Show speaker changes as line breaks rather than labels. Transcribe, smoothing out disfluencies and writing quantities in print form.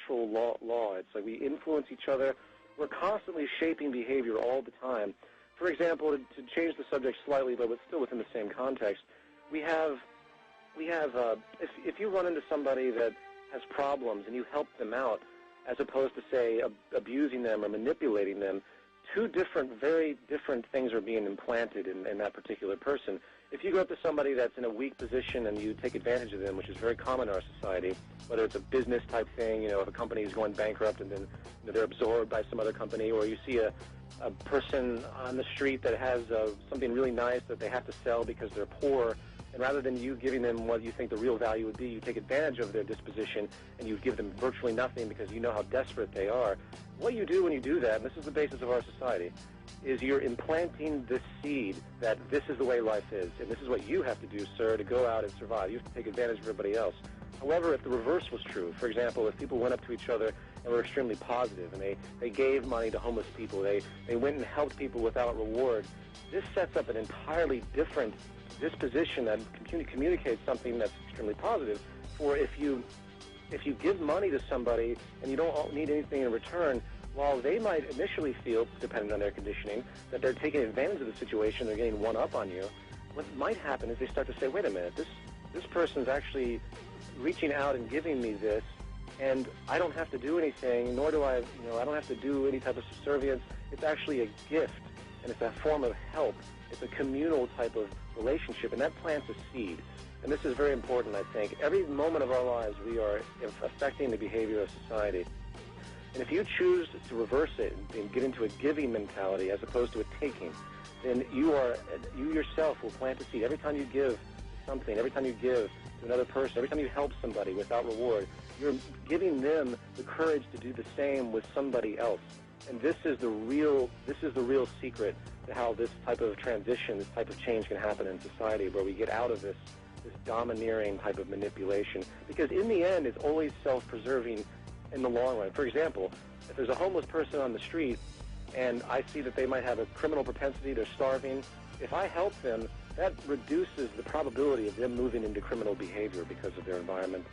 natural law. It's like we influence each other. We're constantly shaping behavior all the time. For example, to change the subject slightly, but still within the same context, if you run into somebody that has problems and you help them out, as opposed to, say, abusing them or manipulating them, two very different things are being implanted in that particular person. If you go up to somebody that's in a weak position and you take advantage of them, which is very common in our society, whether it's a business type thing, if a company is going bankrupt and then they're absorbed by some other company, or you see a person on the street that has something really nice that they have to sell because they're poor, and rather than you giving them what you think the real value would be, you take advantage of their disposition and you give them virtually nothing because you know how desperate they are. What you do when you do that, and this is the basis of our society, is you're implanting this seed that this is the way life is, and this is what you have to do, sir, to go out and survive. You have to take advantage of everybody else. However, if the reverse was true, for example, if people went up to each other and were extremely positive and they gave money to homeless people, they went and helped people without reward, this sets up an entirely different disposition that communicates something that's extremely positive. For if you give money to somebody and you don't need anything in return, while they might initially feel, depending on their conditioning, that they're taking advantage of the situation, they're getting one up on you, what might happen is they start to say, wait a minute, this person's actually reaching out and giving me this, and I don't have to do anything, nor do I don't have to do any type of subservience. It's actually a gift, and it's a form of help. It's a communal type of relationship, and that plants a seed. And this is very important, I think. Every moment of our lives, we are affecting the behavior of society. And if you choose to reverse it and get into a giving mentality as opposed to a taking, then you yourself will plant a seed. Every time you give something, every time you give to another person, every time you help somebody without reward, you're giving them the courage to do the same with somebody else. And this is the real secret to how this type of transition, this type of change can happen in society, where we get out of this domineering type of manipulation. Because in the end, it's always self-preserving in the long run. For example, if there's a homeless person on the street and I see that they might have a criminal propensity, they're starving, if I help them, that reduces the probability of them moving into criminal behavior because of their environment.